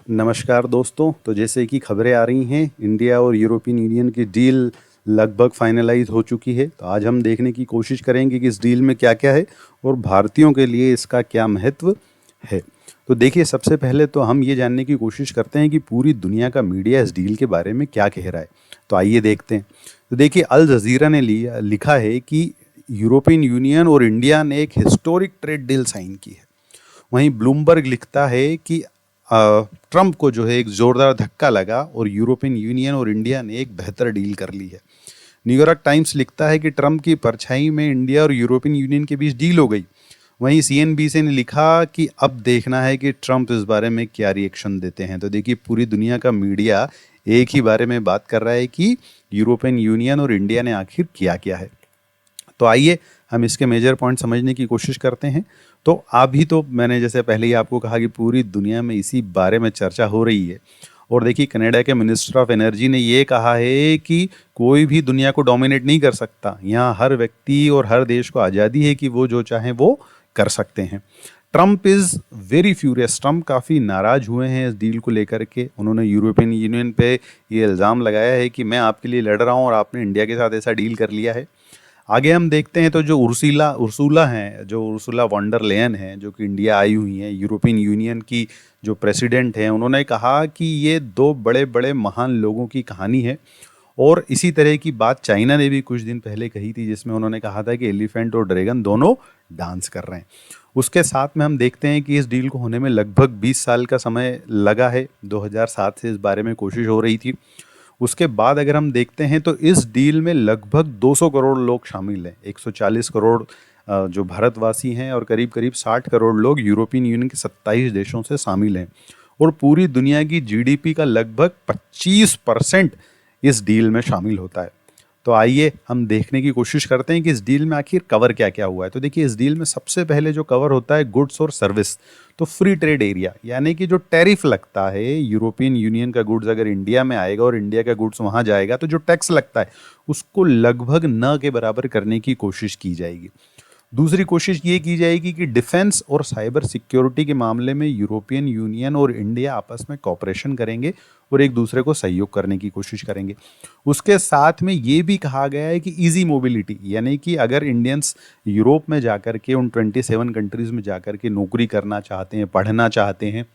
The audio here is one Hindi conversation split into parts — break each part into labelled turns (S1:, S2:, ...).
S1: नमस्कार दोस्तों। तो जैसे कि खबरें आ रही हैं, इंडिया और यूरोपियन यूनियन की डील लगभग फाइनलाइज हो चुकी है। तो आज हम देखने की कोशिश करेंगे कि इस डील में क्या क्या है और भारतीयों के लिए इसका क्या महत्व है। तो देखिए, सबसे पहले तो हम ये जानने की कोशिश करते हैं कि पूरी दुनिया का मीडिया इस डील के बारे में क्या कह रहा है। तो आइए देखते हैं। तो देखिए, अल जजीरा ने लिखा है कि यूरोपियन यूनियन और इंडिया ने एक हिस्टोरिक ट्रेड डील साइन की है। वहीं ब्लूमबर्ग लिखता है कि ट्रंप को जो है एक जोरदार धक्का लगा और यूरोपियन यूनियन और इंडिया ने एक बेहतर डील कर ली है। न्यूयॉर्क टाइम्स लिखता है कि ट्रंप की परछाई में इंडिया और यूरोपियन यूनियन के बीच डील हो गई। वहीं सीएनबीसी ने लिखा कि अब देखना है कि ट्रंप इस बारे में क्या रिएक्शन देते हैं। तो देखिए, पूरी दुनिया का मीडिया एक ही बारे में बात कर रहा है कि यूरोपियन यूनियन और इंडिया ने आखिर किया क्या है। तो आइए हम इसके मेजर पॉइंट समझने की कोशिश करते हैं। तो अभी तो मैंने जैसे पहले ही आपको कहा कि पूरी दुनिया में इसी बारे में चर्चा हो रही है। और देखिए, कनाडा के मिनिस्टर ऑफ एनर्जी ने ये कहा है कि कोई भी दुनिया को डोमिनेट नहीं कर सकता। यहाँ हर व्यक्ति और हर देश को आज़ादी है कि वो जो चाहे वो कर सकते हैं। Trump is very furious. Trump काफ़ी नाराज़ हुए हैं इस डील को लेकर के। उन्होंने यूरोपियन यूनियन पे ये इल्ज़ाम लगाया है कि मैं आपके लिए लड़ रहा हूँ और आपने इंडिया के साथ ऐसा डील कर लिया है। आगे हम देखते हैं तो जो उर्सुला हैं, जो उर्सुला वॉन्डर लेयन हैं, जो कि इंडिया आई हुई हैं, यूरोपियन यूनियन की जो प्रेसिडेंट हैं, उन्होंने कहा कि ये दो बड़े बड़े महान लोगों की कहानी है। और इसी तरह की बात चाइना ने भी कुछ दिन पहले कही थी, जिसमें उन्होंने कहा था कि एलिफेंट और ड्रैगन दोनों डांस कर रहे हैं। उसके साथ में हम देखते हैं कि इस डील को होने में लगभग 20 साल का समय लगा है। 2007 से इस बारे में कोशिश हो रही थी। उसके बाद अगर हम देखते हैं तो इस डील में लगभग 200 करोड़ लोग शामिल हैं। 140 करोड़ जो भारतवासी हैं और करीब करीब 60 करोड़ लोग यूरोपियन यूनियन के 27 देशों से शामिल हैं। और पूरी दुनिया की जीडीपी का लगभग 25% इस डील में शामिल होता है। तो आइए हम देखने की कोशिश करते हैं कि इस डील में आखिर कवर क्या क्या हुआ है। तो देखिए, इस डील में सबसे पहले जो कवर होता है गुड्स और सर्विस। तो फ्री ट्रेड एरिया, यानी कि जो टैरिफ लगता है, यूरोपियन यूनियन का गुड्स अगर इंडिया में आएगा और इंडिया का गुड्स वहाँ जाएगा तो जो टैक्स लगता है उसको लगभग न के बराबर करने की कोशिश की जाएगी। दूसरी कोशिश ये की जाएगी कि डिफेंस और साइबर सिक्योरिटी के मामले में यूरोपियन यूनियन और इंडिया आपस में कॉपरेशन करेंगे और एक दूसरे को सहयोग करने की कोशिश करेंगे। उसके साथ में ये भी कहा गया है कि इजी मोबिलिटी, यानी कि अगर इंडियंस यूरोप में जाकर के उन 27 कंट्रीज़ में जाकर के नौकरी करना चाहते हैं, पढ़ना चाहते हैं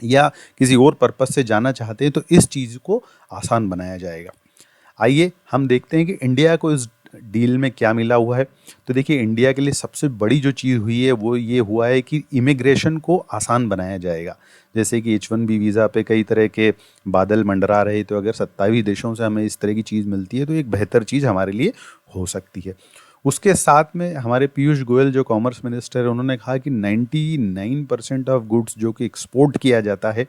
S1: या किसी और पर्पस से जाना चाहते हैं, तो इस चीज़ को आसान बनाया जाएगा। आइए हम देखते हैं कि इंडिया को इस डील में क्या मिला हुआ है। तो देखिए, इंडिया के लिए सबसे बड़ी जो चीज़ हुई है वो ये हुआ है कि इमिग्रेशन को आसान बनाया जाएगा। जैसे कि H1B वीज़ा पे कई तरह के बादल मंडरा रहे, तो अगर 27 देशों से हमें इस तरह की चीज़ मिलती है तो एक बेहतर चीज़ हमारे लिए हो सकती है। उसके साथ में हमारे पीयूष गोयल जो कॉमर्स मिनिस्टर है, उन्होंने कहा कि 99% ऑफ गुड्स जो कि एक्सपोर्ट किया जाता है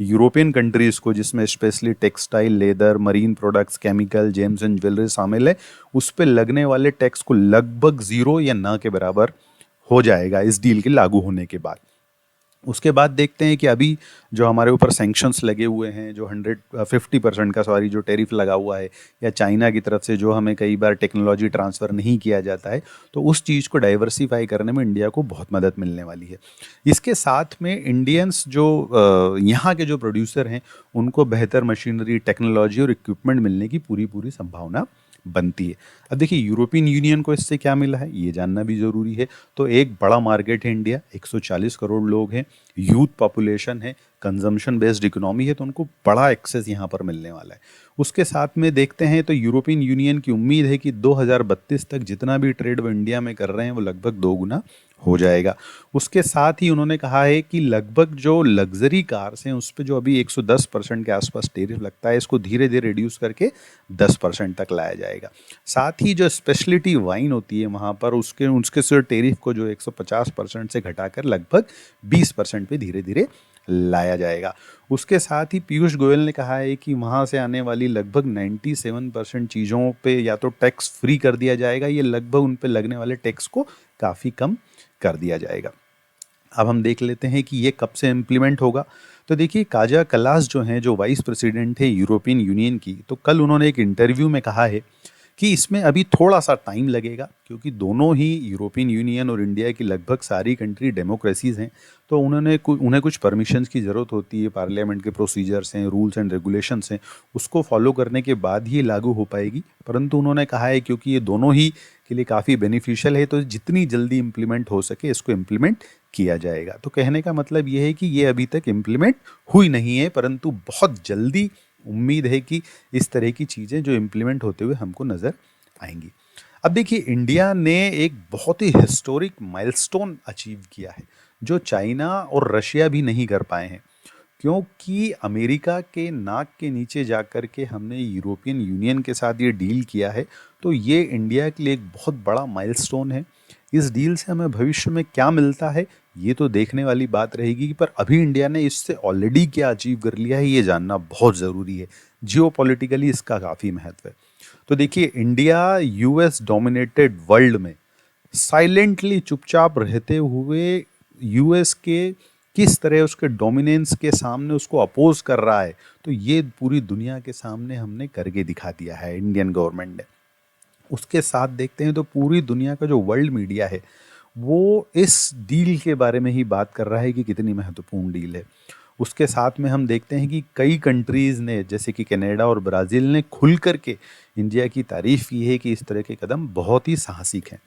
S1: यूरोपियन कंट्रीज़ को, जिसमें specially textile, leather, marine products, chemical, James and jewellery शामिल है, उस पे लगने वाले टैक्स को लगभग ज़ीरो या ना के बराबर हो जाएगा इस डील के लागू होने के बाद। उसके बाद देखते हैं कि अभी जो हमारे ऊपर सैंक्शंस लगे हुए हैं, जो 150% का जो टैरिफ लगा हुआ है, या चाइना की तरफ से जो हमें कई बार टेक्नोलॉजी ट्रांसफ़र नहीं किया जाता है, तो उस चीज़ को डाइवर्सिफाई करने में इंडिया को बहुत मदद मिलने वाली है। इसके साथ में इंडियंस जो यहाँ के जो प्रोड्यूसर हैं, उनको बेहतर मशीनरी, टेक्नोलॉजी और इक्विपमेंट मिलने की पूरी पूरी संभावना बनती है। अब देखिए, यूरोपियन यूनियन को इससे क्या मिला है ये जानना भी ज़रूरी है। तो एक बड़ा मार्केट है इंडिया, 140 करोड़ लोग हैं, यूथ पॉपुलेशन है, कंजम्पशन बेस्ड इकोनॉमी है, तो उनको बड़ा एक्सेस यहाँ पर मिलने वाला है। उसके साथ में देखते हैं तो यूरोपियन यूनियन की उम्मीद है कि 2032 तक जितना भी ट्रेड वो इंडिया में कर रहे हैं वो लगभग 2 गुना हो जाएगा। उसके साथ ही उन्होंने कहा है कि लगभग जो लग्जरी कार्स हैं उस पे जो अभी 110% के आसपास टैरिफ लगता है, इसको धीरे धीरे रिड्यूस करके 10% तक लाया जाएगा। साथ ही जो स्पेशलिटी वाइन होती है वहाँ पर उसके उसके से टैरिफ को जो 150% से घटाकर लगभग 20% पे धीरे धीरे लाया जाएगा। उसके साथ ही पीयूष गोयल ने कहा है कि वहाँ से आने वाली लगभग 97% चीज़ों पे या तो टैक्स फ्री कर दिया जाएगा, ये लगभग उन पे लगने वाले टैक्स को काफ़ी कम कर दिया जाएगा। अब हम देख लेते हैं कि ये कब से इम्प्लीमेंट होगा। तो देखिए, काजा कलास जो हैं, जो वाइस प्रेसिडेंट है यूरोपियन यूनियन की, तो कल उन्होंने एक इंटरव्यू में कहा है कि इसमें अभी थोड़ा सा टाइम लगेगा, क्योंकि दोनों ही यूरोपियन यूनियन और इंडिया की लगभग सारी कंट्री डेमोक्रेसीज हैं। तो उन्हें कुछ परमिशंस की ज़रूरत होती है, पार्लियामेंट के प्रोसीजर्स हैं, रूल्स एंड रेगुलेशंस हैं, उसको फॉलो करने के बाद ही ये लागू हो पाएगी। परंतु उन्होंने कहा है क्योंकि ये दोनों ही के लिए काफ़ी बेनिफिशियल है, तो जितनी जल्दी इम्प्लीमेंट हो सके इसको इम्प्लीमेंट किया जाएगा। तो कहने का मतलब ये है कि ये अभी तक इम्प्लीमेंट हुई नहीं है, परंतु बहुत जल्दी उम्मीद है कि इस तरह की चीज़ें जो इम्प्लीमेंट होते हुए हमको नज़र आएंगी। अब देखिए, इंडिया ने एक बहुत ही हिस्टोरिक माइलस्टोन अचीव किया है, जो चाइना और रशिया भी नहीं कर पाए हैं, क्योंकि अमेरिका के नाक के नीचे जाकर के हमने यूरोपियन यूनियन के साथ ये डील किया है। तो ये इंडिया के लिए एक बहुत बड़ा माइलस्टोन है। इस डील से हमें भविष्य में क्या मिलता है, ये तो देखने वाली बात रहेगी, पर अभी इंडिया ने इससे ऑलरेडी क्या अचीव कर लिया है ये जानना बहुत ज़रूरी है। जियोपॉलिटिकली इसका काफ़ी महत्व है। तो देखिए, इंडिया यूएस डोमिनेटेड वर्ल्ड में साइलेंटली चुपचाप रहते हुए यूएस के किस तरह उसके डोमिनेंस के सामने उसको अपोज कर रहा है, तो ये पूरी दुनिया के सामने हमने करके दिखा दिया है इंडियन गवर्नमेंट ने। उसके साथ देखते हैं तो पूरी दुनिया का जो वर्ल्ड मीडिया है वो इस डील के बारे में ही बात कर रहा है कि कितनी महत्वपूर्ण डील है। उसके साथ में हम देखते हैं कि कई कंट्रीज़ ने, जैसे कि कनाडा और ब्राज़ील ने, खुल करके इंडिया की तारीफ़ की है कि इस तरह के कदम बहुत ही साहसिक हैं।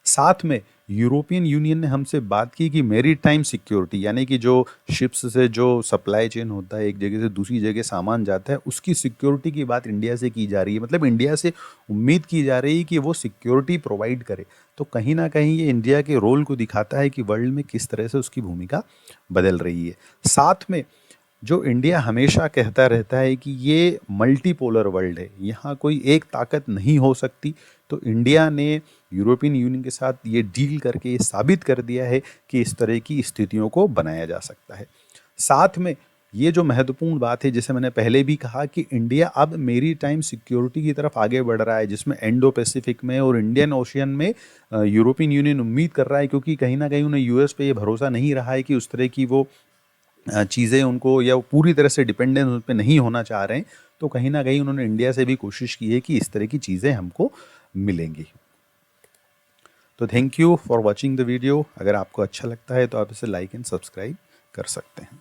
S1: साथ में यूरोपियन यूनियन ने हमसे बात की कि मेरी टाइम सिक्योरिटी, यानी कि जो शिप्स से जो सप्लाई चेन होता है, एक जगह से दूसरी जगह सामान जाता है, उसकी सिक्योरिटी की बात इंडिया से की जा रही है। मतलब इंडिया से उम्मीद की जा रही है कि वो सिक्योरिटी प्रोवाइड करे। तो कहीं ना कहीं ये इंडिया के रोल को दिखाता है कि वर्ल्ड में किस तरह से उसकी भूमिका बदल रही है। साथ में जो इंडिया हमेशा कहता रहता है कि ये मल्टीपोलर वर्ल्ड है, यहाँ कोई एक ताकत नहीं हो सकती, तो इंडिया ने यूरोपियन यूनियन के साथ ये डील करके ये साबित कर दिया है कि इस तरह की स्थितियों को बनाया जा सकता है। साथ में ये जो महत्वपूर्ण बात है, जैसे मैंने पहले भी कहा कि इंडिया अब मेरी टाइम सिक्योरिटी की तरफ आगे बढ़ रहा है, जिसमें इंडो पैसिफिक में और इंडियन ओशियन में यूरोपियन यूनियन उम्मीद कर रहा है, क्योंकि कहीं ना कहीं उन्हें यूएस पे ये भरोसा नहीं रहा है कि उस तरह की वो चीज़ें उनको, या वो पूरी तरह से डिपेंडेंस उन पे नहीं होना चाह रहे हैं। तो कहीं ना कहीं उन्होंने इंडिया से भी कोशिश की है कि इस तरह की चीज़ें हमको मिलेंगी। तो thank you for watching the video. अगर आपको अच्छा लगता है तो आप इसे लाइक एंड सब्सक्राइब कर सकते हैं।